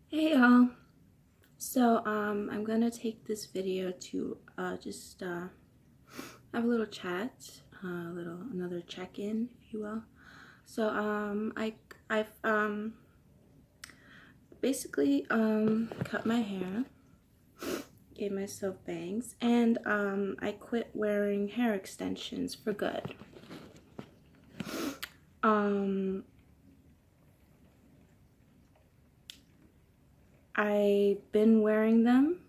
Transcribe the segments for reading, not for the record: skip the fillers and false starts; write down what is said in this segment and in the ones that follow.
Hey y'all. I'm gonna take this video to just have a little chat, another check-in, if you will. I've basically cut my hair, gave myself bangs, and I quit wearing hair extensions for good. I've been wearing them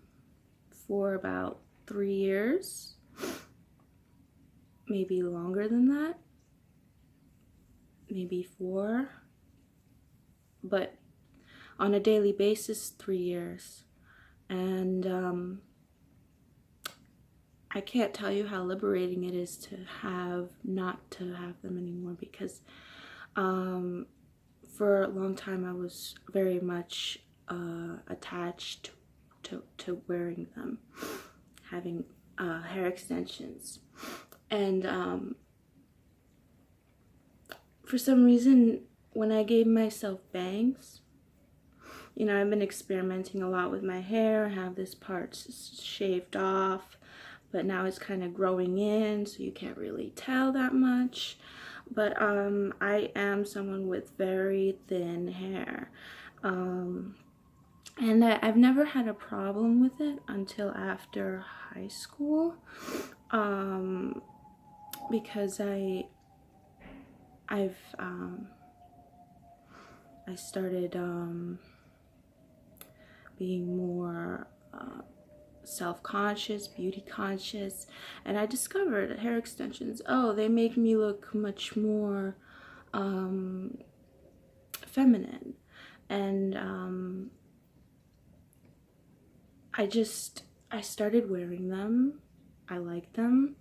for about 3 years, maybe longer than that, maybe 4, but on a daily basis, 3 years. And I can't tell you how liberating it is to not to have them anymore, because for a long time I was very much attached to wearing them, having hair extensions. And for some reason, when I gave myself bangs, I've been experimenting a lot with my hair. I have this part shaved off, but now it's kind of growing in, so you can't really tell that much. But I am someone with very thin hair. And I've never had a problem with it until after high school, because I started being more self-conscious, beauty conscious, and I discovered hair extensions, they make me look much more feminine. And I started wearing them. I liked them,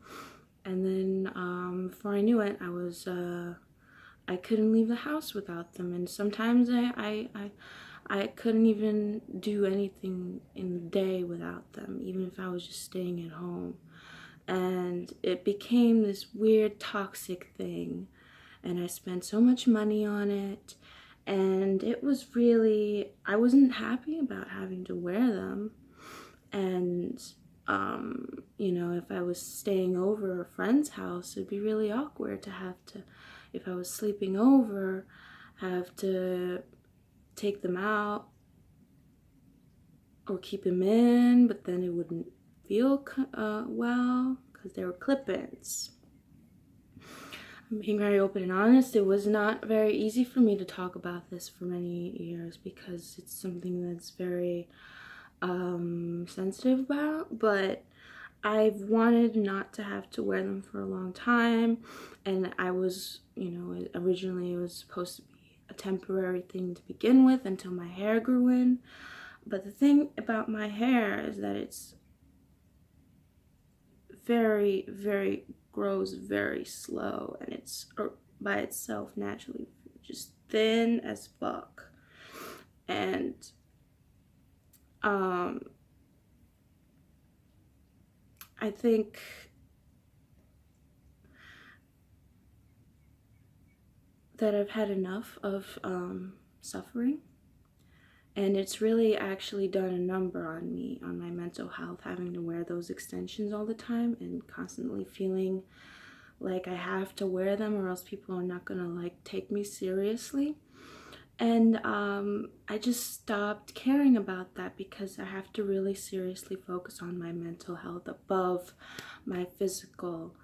and then before I knew it, I couldn't leave the house without them. And sometimes I couldn't even do anything in the day without them, even if I was just staying at home. And it became this weird toxic thing, and I spent so much money on it, and it was really, I wasn't happy about having to wear them. And if I was staying over a friend's house, it'd be really awkward to have to, if I was sleeping over, have to take them out or keep them in, but then it wouldn't feel well, because they were clip-ins. I'm being very open and honest. It was not very easy for me to talk about this for many years, because it's something that's very sensitive about, but I've wanted not to have to wear them for a long time. And I was, originally it was supposed to be a temporary thing to begin with until my hair grew in. But the thing about my hair is that it's very, very, grows very slow, and it's by itself naturally just thin as fuck. And I think that I've had enough of suffering, and it's really actually done a number on me, on my mental health, having to wear those extensions all the time and constantly feeling like I have to wear them or else people are not gonna take me seriously. And I just stopped caring about that, because I have to really seriously focus on my mental health above my physical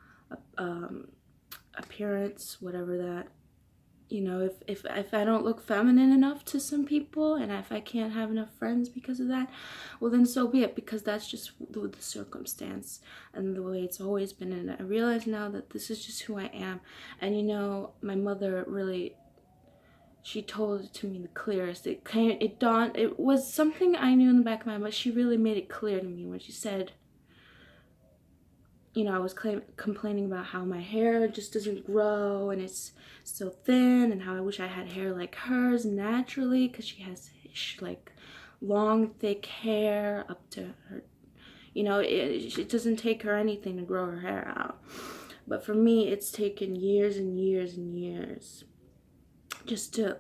appearance, whatever that, if I don't look feminine enough to some people, and if I can't have enough friends because of that, well then so be it, because that's just the circumstance and the way it's always been. And I realize now that this is just who I am. And my mother really, she told it to me the clearest. It was something I knew in the back of my mind, but she really made it clear to me when she said, I was complaining about how my hair just doesn't grow and it's so thin, and how I wish I had hair like hers naturally, because she has long, thick hair up to her. It doesn't take her anything to grow her hair out. But for me, it's taken years and years and years just to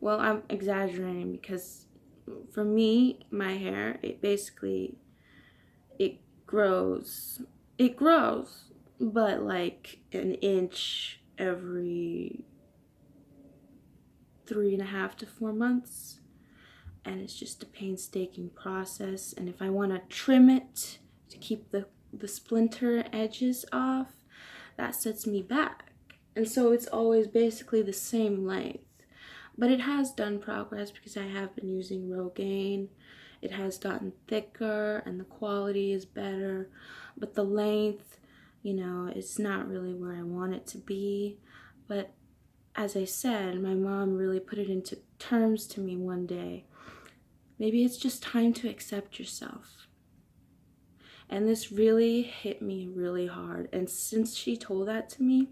well, I'm exaggerating because for me, my hair, it grows. It grows, but like an inch every 3.5 to 4 months. And it's just a painstaking process. And if I want to trim it to keep the splinter edges off, that sets me back. And so it's always basically the same length. But it has done progress because I have been using Rogaine. It has gotten thicker and the quality is better. But the length, it's not really where I want it to be. But as I said, my mom really put it into terms to me one day. Maybe it's just time to accept yourself. And this really hit me really hard. And since she told that to me,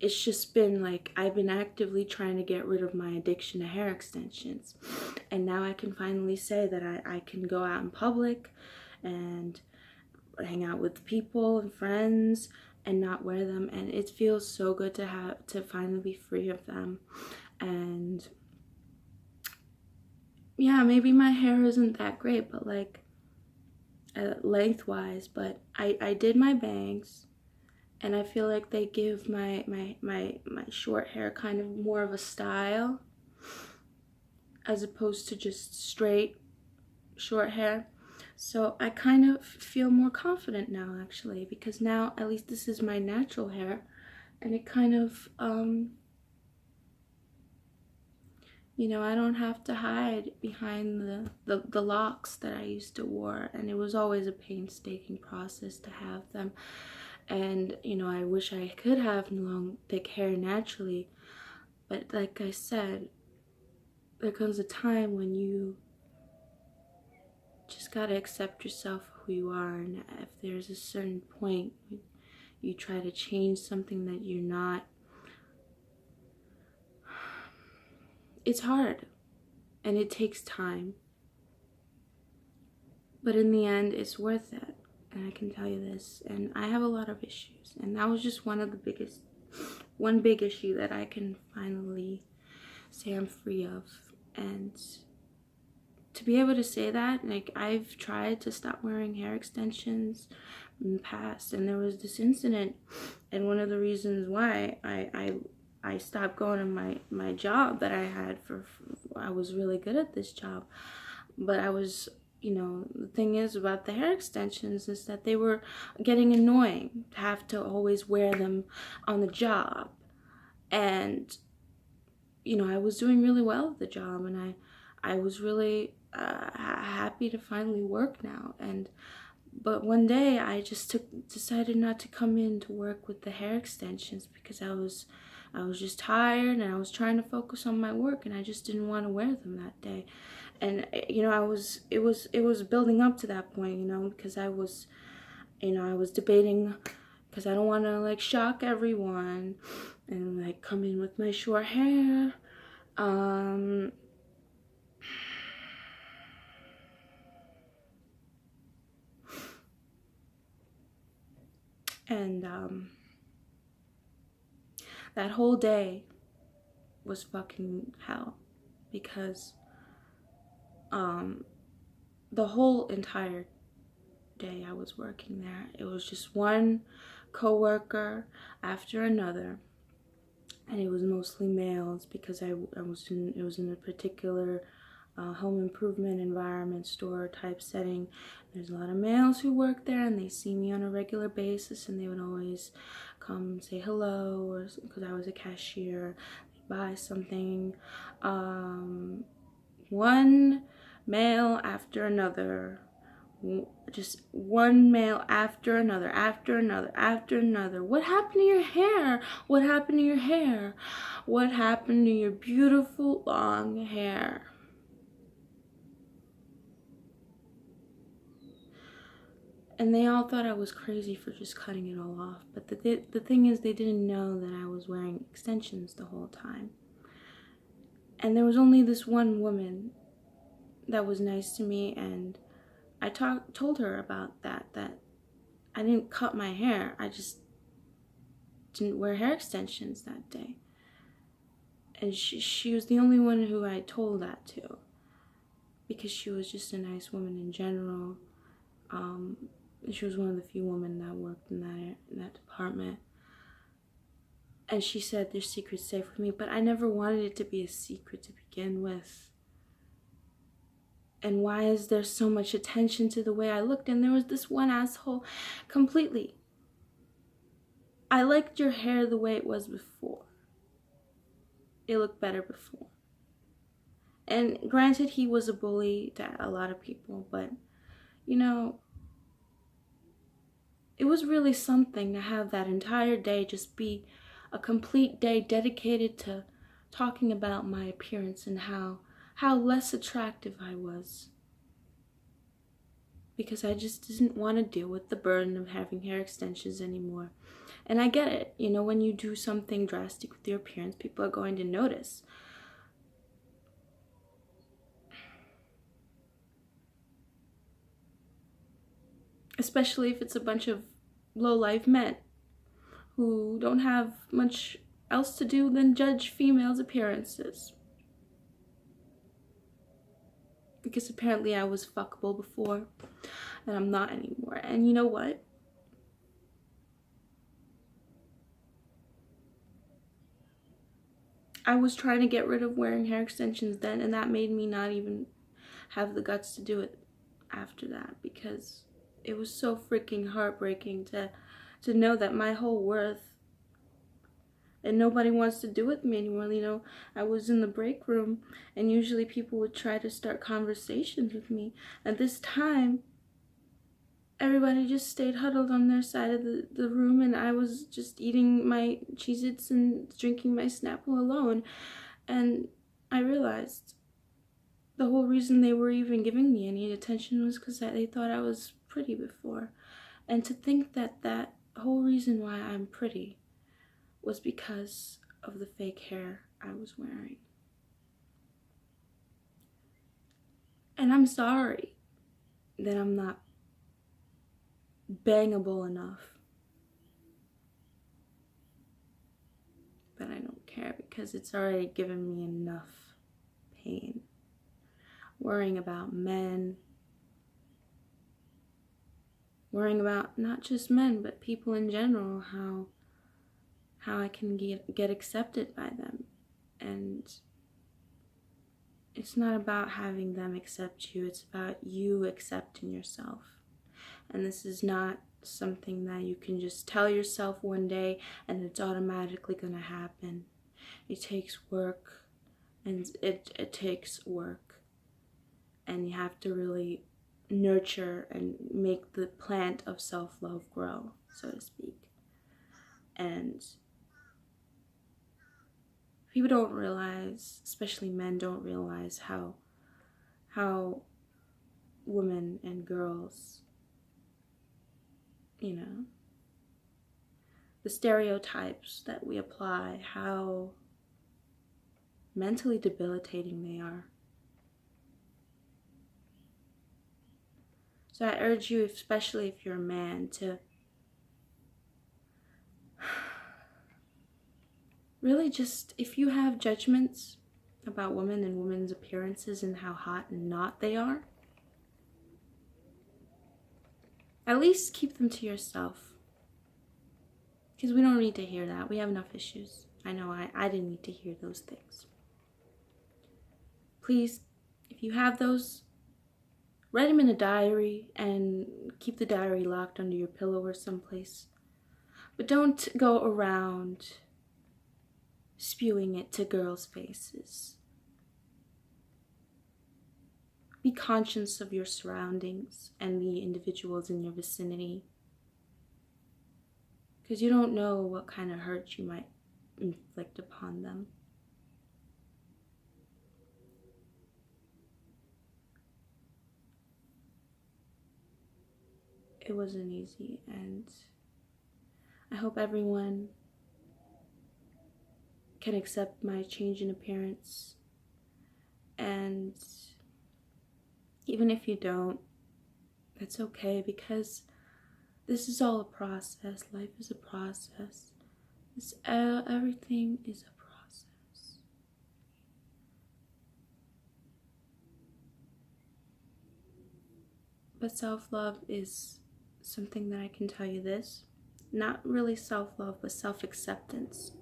it's just been like I've been actively trying to get rid of my addiction to hair extensions. And now I can finally say that I can go out in public and hang out with people and friends and not wear them. And it feels so good to finally be free of them. And yeah, maybe my hair isn't that great, but like lengthwise, but I did my bangs, and I feel like they give my short hair kind of more of a style as opposed to just straight short hair. So I kind of feel more confident now, actually, because now at least this is my natural hair, and it kind of I don't have to hide behind the locks that I used to wear, and it was always a painstaking process to have them. And I wish I could have long thick hair naturally, but like I said, there comes a time when you just gotta accept yourself for who you are. And if there's a certain point you try to change something that you're not, it's hard and it takes time, but in the end it's worth it. And I can tell you this, and I have a lot of issues, and that was just one big issue that I can finally say I'm free of. And to be able to say that, like, I've tried to stop wearing hair extensions in the past, and there was this incident, and one of the reasons why I stopped going to my job that I had I was really good at this job, but I was, the thing is about the hair extensions is that they were getting annoying to have to always wear them on the job. And, I was doing really well at the job, and I was really happy to finally work now. But one day I just decided not to come in to work with the hair extensions because I was just tired, and I was trying to focus on my work, and I just didn't want to wear them that day. And it was building up to that point, because I was debating, because I don't want to like shock everyone and like come in with my short hair. And that whole day was fucking hell, because the whole entire day I was working there, it was just one coworker after another, and it was mostly males because it was in a particular home improvement environment store type setting. There's a lot of males who work there, and they see me on a regular basis, and they would always come say hello, or because I was a cashier, buy something. One male after another, just one male after another, after another, after another. What happened to your hair? What happened to your hair? What happened to your beautiful long hair? And they all thought I was crazy for just cutting it all off. But the thing is, they didn't know that I was wearing extensions the whole time. And there was only this one woman that was nice to me, and I told her about that I didn't cut my hair. I just didn't wear hair extensions that day. And she was the only one who I told that to, because she was just a nice woman in general. She was one of the few women that worked in that department. And she said, their secret's safe with me, but I never wanted it to be a secret to begin with. And why is there so much attention to the way I looked? And there was this one asshole, completely. I liked your hair the way it was before. It looked better before. And granted, he was a bully to a lot of people, but, you know, it was really something to have that entire day just be a complete day dedicated to talking about my appearance and how less attractive I was. Because I just didn't want to deal with the burden of having hair extensions anymore. And I get it, you know, when you do something drastic with your appearance, people are going to notice. Especially if it's a bunch of low-life men who don't have much else to do than judge females' appearances. Because apparently I was fuckable before, and I'm not anymore. And you know what? I was trying to get rid of wearing hair extensions then, and that made me not even have the guts to do it after that, because it was so freaking heartbreaking to know that my whole worth, and nobody wants to do with me anymore. You know, I was in the break room, and usually people would try to start conversations with me. At this time, everybody just stayed huddled on their side of the room, and I was just eating my Cheez-Its and drinking my Snapple alone. And I realized the whole reason they were even giving me any attention was because they thought I was pretty before. And to think that that whole reason why I'm pretty was because of the fake hair I was wearing. And I'm sorry that I'm not bangable enough. But I don't care, because it's already given me enough pain. Worrying about men. Worrying about not just men, but people in general, how I can get accepted by them. And it's not about having them accept you, it's about you accepting yourself. And this is not something that you can just tell yourself one day and it's automatically gonna happen. It takes work, and it takes work. And you have to really nurture and make the plant of self-love grow, so to speak. And people don't realize, especially men don't realize how women and girls, you know, the stereotypes that we apply, how mentally debilitating they are. So I urge you, especially if you're a man, to really just, if you have judgments about women and women's appearances and how hot and not they are, at least keep them to yourself. Because we don't need to hear that. We have enough issues. I know I didn't need to hear those things. Please, if you have those, write them in a diary and keep the diary locked under your pillow or someplace. But don't go around spewing it to girls' faces. Be conscious of your surroundings and the individuals in your vicinity, because you don't know what kind of hurt you might inflict upon them. It wasn't easy, and I hope everyone can accept my change in appearance. And even if you don't, that's okay, because this is all a process. Life is a process. Everything is a process. But self-love is something that I can tell you this. Not really self-love, but self-acceptance.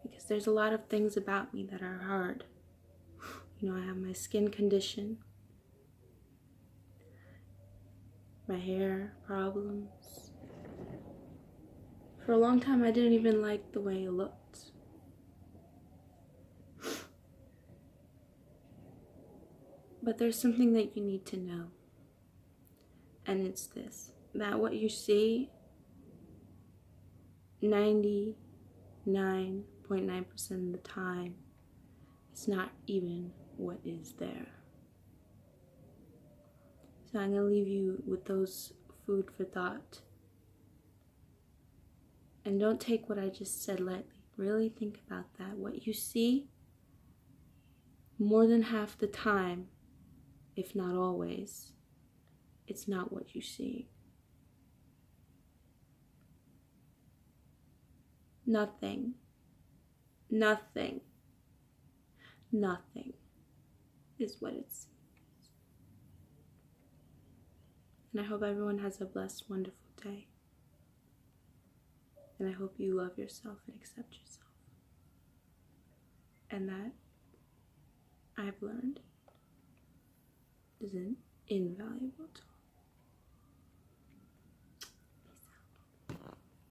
Because there's a lot of things about me that are hard. You know, I have my skin condition, my hair problems. For a long time, I didn't even like the way it looked. But there's something that you need to know. And it's this, that what you see 99.9% of the time is not even what is there. So I'm going to leave you with those food for thought. And don't take what I just said lightly. Really think about that. What you see, more than half the time, if not always, it's not what you see. Nothing is what it seems. And I hope everyone has a blessed, wonderful day. And I hope you love yourself and accept yourself. And that, I've learned, is an invaluable tool.